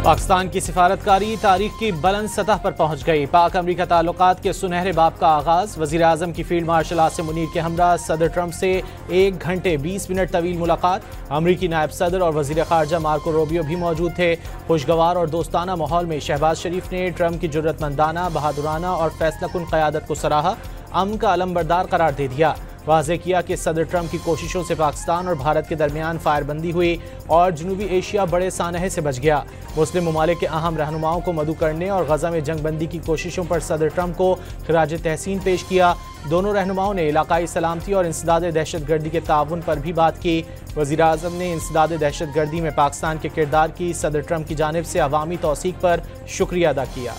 पाकिस्तान की सिफारतकारी तारीख की बुलंद सतह पर पहुंच गई। पाक अमरीका ताल्लुकात के सुनहरे बाब का आगाज। वजीर आजम की फील्ड मार्शल आसिम मुनीर के हमरा सदर ट्रंप से 1 घंटे 20 मिनट तवील मुलाकात। अमरीकी नायब सदर और वजीर खारजा मार्को रूबियो भी मौजूद थे। खुशगवार और दोस्ताना माहौल में शहबाज शरीफ ने ट्रंप की जुर्रतमंदाना, बहादुराना और फैसलाकुन क़यादत को सराहा, अमन का अलमबरदार करार दे दिया। वाज़े किया कि सदर ट्रंप की कोशिशों से पाकिस्तान और भारत के दरमियान फायरबंदी हुई और जनूबी एशिया बड़े सानहे से बच गया। मुस्लिम ममालिक के अहम रहनुमाओं को मदऊ करने और गजा में जंगबंदी की कोशिशों पर सदर ट्रंप को खिराज तहसीन पेश किया। दोनों रहनुमाओं ने इलाकाई सलामती और इंसदाद दहशत गर्दी के ताउन पर भी बात की। वज़ीर आज़म ने इंसदाद दहशत गर्दी में पाकिस्तान के किरदार की सदर ट्रंप की जानिब से अवामी तौसीक पर शुक्रिया अदा किया।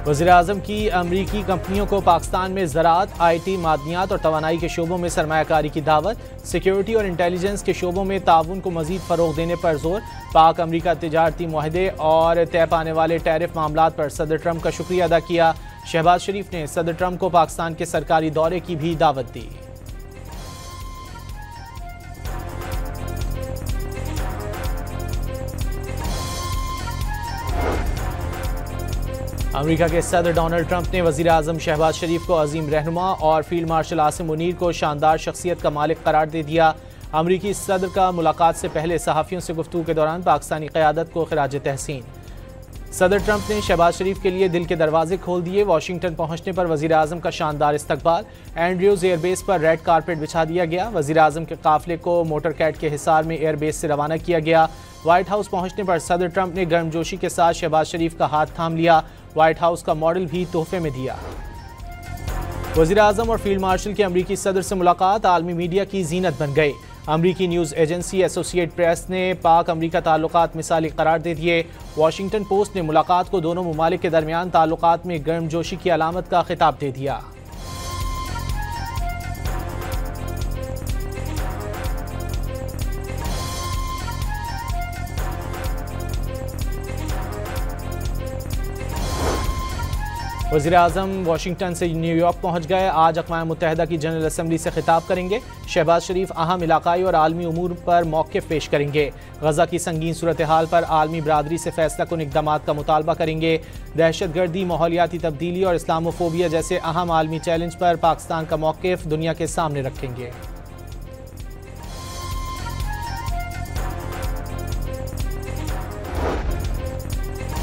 वज़ीर आज़म की अमरीकी कंपनियों को पाकिस्तान में ज़राअत, IT, मादनियात और तवानाई के शोबों में सरमायाकारी की दावत। सिक्योरिटी और इंटेलिजेंस के शोबों में ताउन को मज़ीद फ़रोग़ देने पर जोर। पाक अमरीका तिजारती मुआहदे और तय पाने वाले टैरिफ मामलात पर सदर ट्रंप का शुक्रिया अदा किया। शहबाज शरीफ ने सदर ट्रंप को पाकिस्तान के सरकारी दौरे की भी दावत दी। अमेरिका के सदर डोनाल्ड ट्रंप ने वज़ीर आज़म शहबाज शरीफ को अजीम रहनुमा और फील्ड मार्शल आसिम मुनीर को शानदार शख्सियत का मालिक करार दे दिया। अमरीकी सदर का मुलाकात से पहले सहाफ़ियों से गुफ्तगू के दौरान पाकिस्तानी क़यादत को खिराज तहसीन। सदर ट्रंप ने शहबाज शरीफ के लिए दिल के दरवाजे खोल दिए। वाशिंगटन पहुंचने पर वज़ीर आज़म का शानदार इस्तकबाल। एंड्रयूज़ एयरबेस पर रेड कारपेट बिछा दिया गया। वज़ीर आज़म के काफ़िले को मोटर कैट के हिसार में एयरबेस से रवाना किया गया। व्हाइट हाउस पहुंचने पर सदर ट्रंप ने गर्मजोशी के साथ शहबाज शरीफ का हाथ थाम लिया। व्हाइट हाउस का मॉडल भी तोहफे में दिया। वज़ीर आज़म और फील्ड मार्शल की अमरीकी सदर से मुलाकात आलमी मीडिया की जीनत बन गई। अमरीकी न्यूज़ एजेंसी एसोसिएट प्रेस ने पाक अमरीका ताल्लुकात मिसाली करार दे दिए। वाशिंगटन पोस्ट ने मुलाकात को दोनों ममालिक के दरमियान ताल्लुकात में गर्मजोशी की अलामत का खिताब दे दिया। वज़ीर आज़म वाशिंगटन से न्यूयॉर्क पहुंच गए। आज अक़वाम मुत्तहिदा की जनरल असम्बली से खिताब करेंगे। शहबाज शरीफ अहम इलाकाई और आलमी उमूर पर मौक़िफ़ पेश करेंगे। गज़ा की संगीन सूरत हाल पर आलमी बरादरी से फ़ैसलाकुन इक़दामात का मुतालबा करेंगे। दहशत गर्दी, माहौलियाती तब्दीली और इस्लामोफोबिया जैसे अहम आलमी चैलेंज पर पाकिस्तान का मौक़िफ़ दुनिया के सामने रखेंगे।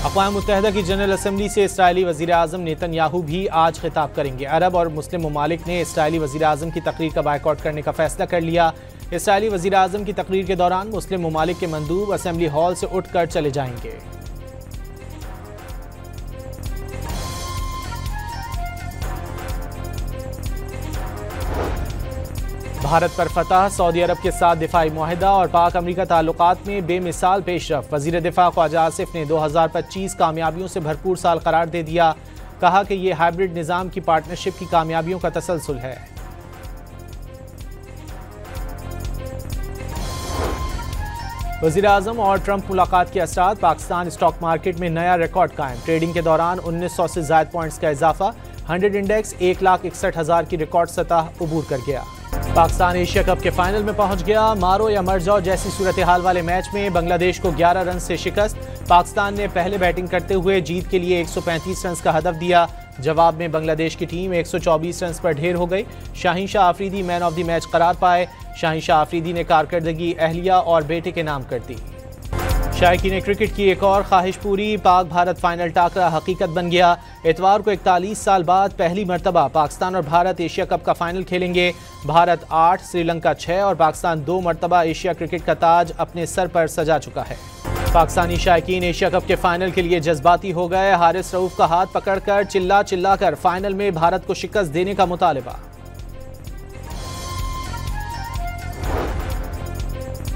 अक़वाम मुत्तहिदा की जनरल असम्बली से इसराइली वज़ीर आज़म नेतन्याहू भी आज खिताब करेंगे। अरब और मुस्लिम ममालिक ने इसराइली वज़ीर आज़म की तकरीर का बायकॉट करने का फैसला कर लिया। इसराइली वज़ीर आज़म की तकरीर के दौरान मुस्लिम ममालिक के मंदूब असम्बली हॉल से उठकर चले जाएंगे। भारत पर फतह, सऊदी अरब के साथ दिफाई मुआहिदा और पाक अमरीका ताल्लुकात में बेमिसाल पेशरफ। वज़ीर दिफा ख्वाजा आसिफ ने 2025 कामयाबियों से भरपूर साल करार दे दिया। कहा कि यह हाइब्रिड निज़ाम की पार्टनरशिप की कामयाबियों का तसलसल है। वज़ीर आज़म और ट्रंप मुलाकात के असरात। पाकिस्तान स्टॉक मार्केट में नया रिकॉर्ड कायम। ट्रेडिंग के दौरान 1900 से ज़ायद पॉइंट्स का इजाफा। 100 इंडेक्स 1,61,000 की रिकॉर्ड सतह अबूर कर गया। पाकिस्तान एशिया कप के फाइनल में पहुंच गया। मारो या मर जाओ जैसी सूरत हाल वाले मैच में बांग्लादेश को 11 रन से शिकस्त। पाकिस्तान ने पहले बैटिंग करते हुए जीत के लिए 135 रन का हदफ दिया। जवाब में बांग्लादेश की टीम 124 रन पर ढेर हो गई। Shaheen Shah Afridi man of the match करार पाए। शाहीन शाह आफरीदी ने कारकर्दगी अहलिया और बेटे के नाम कर दी। शायकीन क्रिकेट की एक और ख्वाहिश पूरी। पाक भारत फाइनल टाकरा हकीकत बन गया। इतवार को 41 साल बाद पहली मरतबा पाकिस्तान और भारत एशिया कप का फाइनल खेलेंगे। भारत 8, श्रीलंका 6 और पाकिस्तान 2 मरतबा एशिया क्रिकेट का ताज अपने सर पर सजा चुका है। पाकिस्तानी शायकीन एशिया कप के फाइनल के लिए जज्बाती हो गए। हारिस रऊफ का हाथ पकड़कर चिल्ला कर फाइनल में भारत को शिकस्त देने का मुतालबा।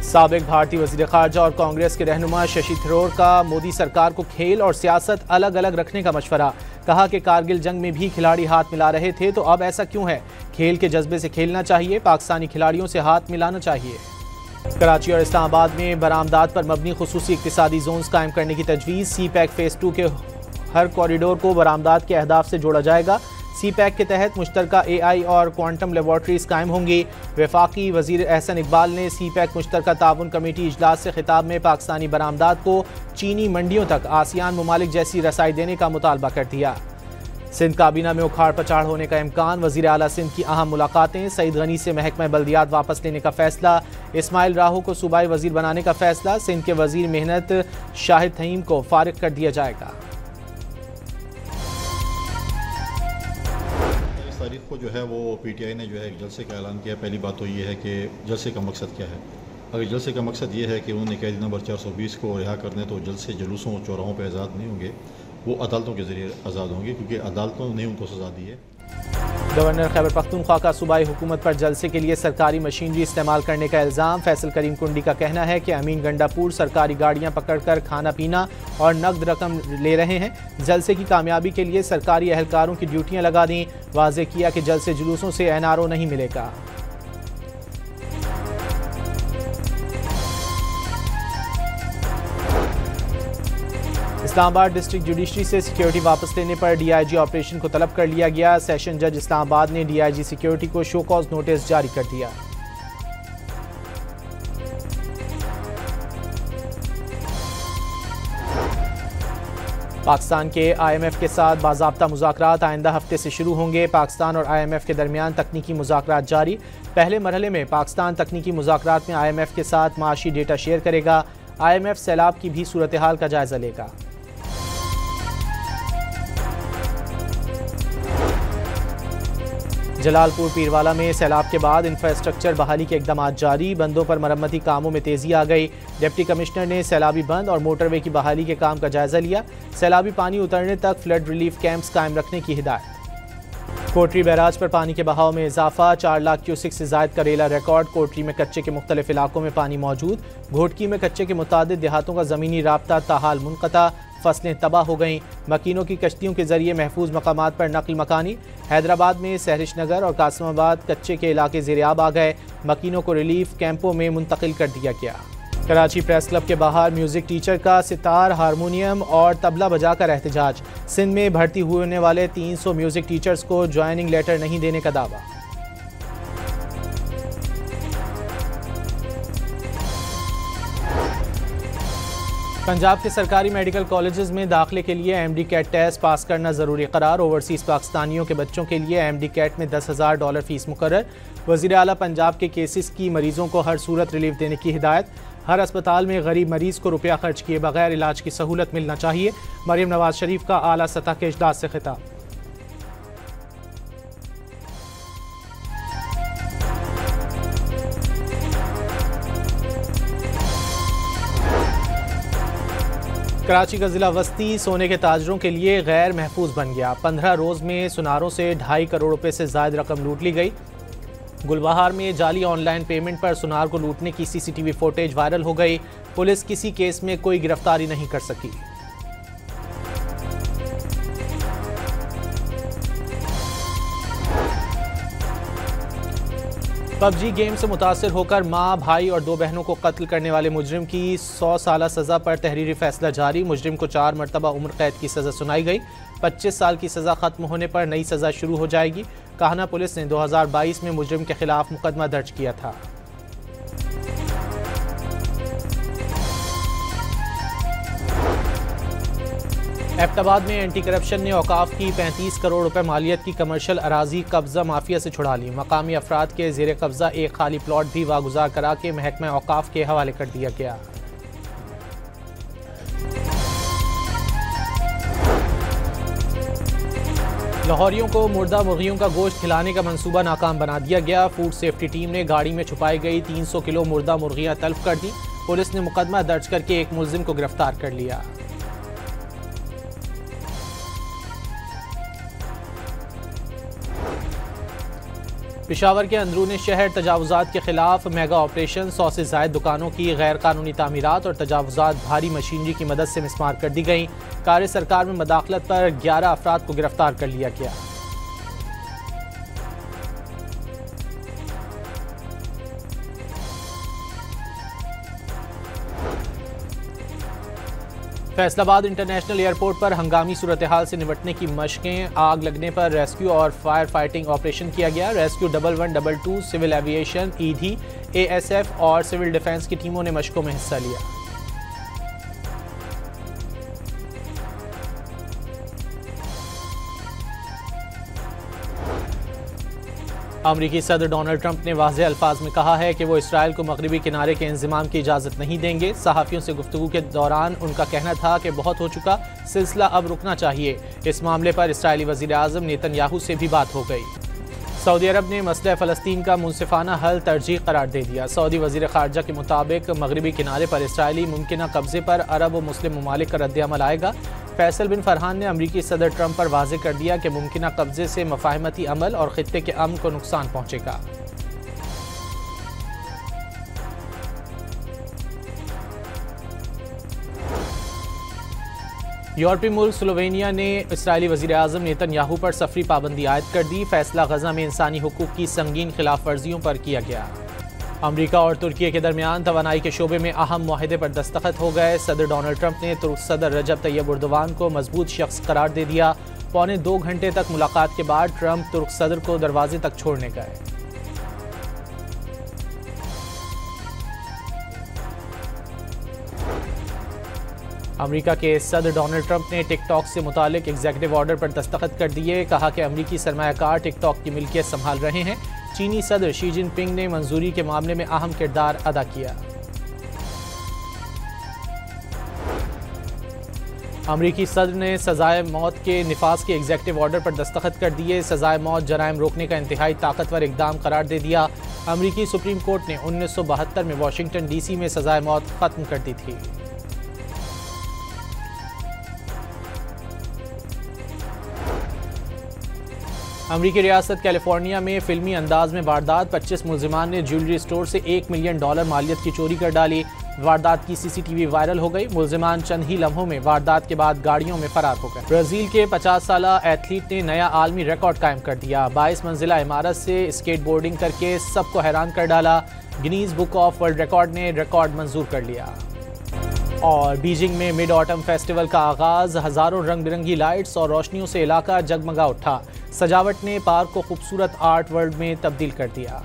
साबिक भारतीय वज़ीर ख़ारजा और कांग्रेस के रहनुमा शशि थरूर का मोदी सरकार को खेल और सियासत अलग अलग रखने का मशवरा। कहा कि कारगिल जंग में भी खिलाड़ी हाथ मिला रहे थे, तो अब ऐसा क्यों है? खेल के जज्बे से खेलना चाहिए, पाकिस्तानी खिलाड़ियों से हाथ मिलाना चाहिए। कराची और इस्लामाबाद में बरामदात पर मबनी खुसूसी इक्तिसादी जोन्स कायम करने की तजवीज़। सी पैक फेज़ 2 के हर कॉरिडोर को बरामदात के अहदाफ से जोड़ा जाएगा। सी पैक के तहत मुश्तरका AI और क्वांटम लेबॉर्ट्रीज कायम होंगी। वफाकी वजीर एहसन इकबाल ने सी पैक मुश्तरका ताउन कमेटी इजलास से खिताब में पाकिस्तानी बरामदात को चीनी मंडियों तक आसियान ममालिक जैसी रसाई देने का मुतालबा कर दिया। सिंध काबीना में उखाड़ पछाड़ होने का इम्कान, वजीर आला सिंध की अहम मुलाकातें, सईद गनी से महकमा बल्दियात वापस लेने का फैसला, इस्माइल राहू को सूबाई वजीर बनाने का फैसला, सिंध के वजीर मेहनत शाहिद तहीम को फारिग कर दिया जाएगा। तारीख को जो है वो PTI ने जो है एक जलसे का ऐलान किया। पहली बात तो ये है कि जलसे का मकसद क्या है। अगर जलसे का मकसद ये है कि उन्होंने कैदी नंबर 420 को रिहा करने, तो जलसे जुलूसों और चौराहों पर आज़ाद नहीं होंगे, वो अदालतों के ज़रिए आज़ाद होंगे, क्योंकि अदालतों ने उनको सज़ा दी है। गवर्नर खैबर पख्तूनख्वा का सूबाई हुकूमत पर जलसे के लिए सरकारी मशीनरी इस्तेमाल करने का इल्ज़ाम। फैसल करीम कुंडी का कहना है कि अमीन गंडापुर सरकारी गाड़ियां पकड़कर खाना पीना और नकद रकम ले रहे हैं। जलसे की कामयाबी के लिए सरकारी एहलकारों की ड्यूटियां लगा दी। वाज़े किया कि जलसे जुलूसों से NRO नहीं मिलेगा। इस्लामाबाद डिस्ट्रिक्ट जुडिशरी से सिक्योरिटी वापस लेने पर DIG ऑपरेशन को तलब कर लिया गया। सेशन जज इस्लामाबाद ने DIG सिक्योरिटी को शो कॉज नोटिस जारी कर दिया। पाकिस्तान के IMF के साथ बाज़ाब्ता मुज़ाकरात आइंदा हफ्ते से शुरू होंगे। पाकिस्तान और IMF के दरमियान तकनीकी मुज़ाकरात जारी। पहले मरहले में पाकिस्तान तकनीकी मुज़ाकरात में IMF के साथ माशी डेटा शेयर करेगा। IMF सैलाब की भी सूरत हाल का जायजा लेगा। जलालपुर पीरवाला में सैलाब के बाद इंफ्रास्ट्रक्चर बहाली के इकदाम जारी। बंदों पर मरम्मती कामों में तेजी आ गई। डिप्टी कमिश्नर ने सैलाबी बंद और मोटरवे की बहाली के काम का जायजा लिया। सैलाबी पानी उतरने तक फ्लड रिलीफ कैंप्स कायम रखने की हिदायत। कोटरी बैराज पर पानी के बहाव में इजाफा, 4 लाख क्यूसिक से जायद करेला रिकॉर्ड। कोटरी में कच्चे के मुख्तलिफ इलाकों में पानी मौजूद। घोटकी में कच्चे के मुतादिद देहातों का ज़मीनी राब्ता ताहाल मुनक़ता, फसलें तबाह हो गईं। मकीनों की कश्तियों के जरिए महफूज मकामात पर नकल मकानी। हैदराबाद में सहरिश नगर और कासिमाबाद कच्चे के इलाके ज़ेर-ए-आब आ गए। मकीनों को रिलीफ कैंपों में मुंतकिल कर दिया गया। कराची प्रेस क्लब के बाहर म्यूजिक टीचर का सितार, हारमोनियम और तबला बजाकर एहतजाज। सिंध में भर्ती होने वाले 300 म्यूजिक टीचर्स को ज्वाइनिंग लेटर नहीं देने का दावा। पंजाब के सरकारी मेडिकल कॉलेजेस में दाखिले के लिए MD कैट टेस्ट पास करना ज़रूरी करार। ओवरसीज़ पाकिस्तानियों के बच्चों के लिए MD कैट में $10,000 फ़ीस मुकर्रर। वज़ीर आला पंजाब के केसेस की मरीजों को हर सूरत रिलीफ देने की हिदायत। हर अस्पताल में गरीब मरीज को रुपया खर्च किए बगैर इलाज की सहूलत मिलना चाहिए। मरियम नवाज शरीफ का आला सतह के इजलास से खिताब। कराची का जिला वस्ती सोने के ताजरों के लिए गैर महफूज बन गया। 15 रोज़ में सुनारों से 2.5 करोड़ रुपए से ज़ायद रकम लूट ली गई। गुलबहार में जाली ऑनलाइन पेमेंट पर सुनार को लूटने की CCTV फुटेज वायरल हो गई। पुलिस किसी केस में कोई गिरफ्तारी नहीं कर सकी। PUBG गेम से मुतासिर होकर मां, भाई और 2 बहनों को कत्ल करने वाले मुजरिम की 100 साला सज़ा पर तहरीरी फैसला जारी। मुजरिम को 4 मरतबा उम्र कैद की सज़ा सुनाई गई। 25 साल की सज़ा ख़त्म होने पर नई सज़ा शुरू हो जाएगी। काहना पुलिस ने 2022 में मुजरिम के खिलाफ मुकदमा दर्ज किया था। एबटाबाद में एंटी करप्शन ने औकाफ की 35 करोड़ रुपए मालियत की कमर्शियल अराजी कब्जा माफिया से छुड़ा ली। मकामी अफराद के जेर कब्जा एक खाली प्लॉट भी वागुजार करा के महकमा औकाफ के हवाले कर दिया गया। लाहौरियों को मुर्दा मुर्गियों का गोश्त खिलाने का मंसूबा नाकाम बना दिया गया। फूड सेफ्टी टीम ने गाड़ी में छुपाई गई 300 किलो मुर्दा मुर्गियां तल्फ कर दी। पुलिस ने मुकदमा दर्ज करके एक मुलजिम को गिरफ्तार कर लिया। पेशावर के अंदरूनी शहर तजावुजात के खिलाफ मेगा ऑपरेशन। 100 से ज़ायद दुकानों की गैर कानूनी तामीरात और तजावुजात भारी मशीनरी की मदद से मिसमार कर दी गई। कार्य सरकार में मदाखलत पर 11 अफराद को गिरफ्तार कर लिया गया। फैसलाबाद इंटरनेशनल एयरपोर्ट पर हंगामी सूरत हाल से निपटने की मशकें, आग लगने पर रेस्क्यू और फायर फाइटिंग ऑपरेशन किया गया। Rescue 1122, civil aviation, ED, ASF और सिविल डिफेंस की टीमों ने मशकों में हिस्सा लिया। अमरीकी सदर डोनाल्ड ट्रंप ने वाज़ेह अल्फाज में कहा है कि वो इसराइल को मगरबी किनारे के इंज़माम की इजाज़त नहीं देंगे। सहाफ़ियों से गुफ्तगू के दौरान उनका कहना था कि बहुत हो चुका, सिलसिला अब रुकना चाहिए। इस मामले पर इस्राइली वज़ीर आज़म नेतन्याहू से भी बात हो गई। सऊदी अरब ने मसला फ़लस्तीन का मुनसिफाना हल तरजीह करार दे दिया। सऊदी वज़ीर ख़ारजा के मुताबिक मगरबी किनारे पर इसराइली मुमकिना कब्ज़े पर अरब व मुस्लिम ममालिक का रद्द-ए-अमल आएगा। फैसल बिन फरहान ने अमरीकी सदर ट्रंप पर वाज़ेह कर दिया कि मुमकिना कब्ज़े से मफाहमती अमल और ख़ित्ते के अमन को नुकसान पहुँचेगा। यूरोपीय मुल्क स्लोवेनिया ने इसराइली वज़ीर आज़म नेतन्याहू पर सफरी पाबंदी आयद कर दी। फैसला गजा में इंसानी हुकूक की संगीन खिलाफ वर्जियों पर किया गया। अमरीका और तुर्की के दरमियान तवानाई के शोबे में अहम मुआहदे पर दस्तखत हो गए। सदर डोनाल्ड ट्रंप ने तुर्क सदर रजब तैयब एर्दोगान को मजबूत शख्स करार दे दिया। 2.25 घंटे तक मुलाकात के बाद ट्रंप तुर्क सदर को दरवाजे तक छोड़ने गए। अमेरिका के सदर डोनाल्ड ट्रंप ने टिकटॉक से मुतालिक एग्जीक्यूटिव ऑर्डर पर दस्तखत कर दिए। कहा कि अमेरिकी सरमायाकार टिकटॉक की मिल्कियत संभाल रहे हैं। चीनी सदर शी जिनपिंग ने मंजूरी के मामले में अहम किरदार अदा किया। अमेरिकी सदर ने सजाए मौत के निफाज के एग्जीक्यूटिव ऑर्डर पर दस्तखत कर दिए। सजाए मौत जराइम रोकने का इंतहाई ताकतवर इकदाम करार दे दिया। अमेरिकी सुप्रीम कोर्ट ने 1972 में वाशिंगटन डीसी में सजाए मौत खत्म कर दी थी। अमरीकी रियासत कैलिफोर्निया में फिल्मी अंदाज में वारदात। 25 मुलजिमान ने ज्वेलरी स्टोर से $1 मिलियन मालियत की चोरी कर डाली। वारदात की सीसीटीवी वायरल हो गई। मुलजिमान चंद ही लम्हों में वारदात के बाद गाड़ियों में फरार हो गए। ब्राजील के 50 साला एथलीट ने नया आलमी रिकॉर्ड कायम कर दिया। 22 मंजिला इमारत से स्केट बोर्डिंग करके सबको हैरान कर डाला। Guinness book of world record ने रिकॉर्ड मंजूर कर लिया। और बीजिंग में मिड ऑटम फेस्टिवल का आगाज। हजारों रंग बिरंगी लाइट्स और रोशनियों से इलाका जगमगा उठा। सजावट ने पार्क को खूबसूरत आर्ट वर्ल्ड में तब्दील कर दिया।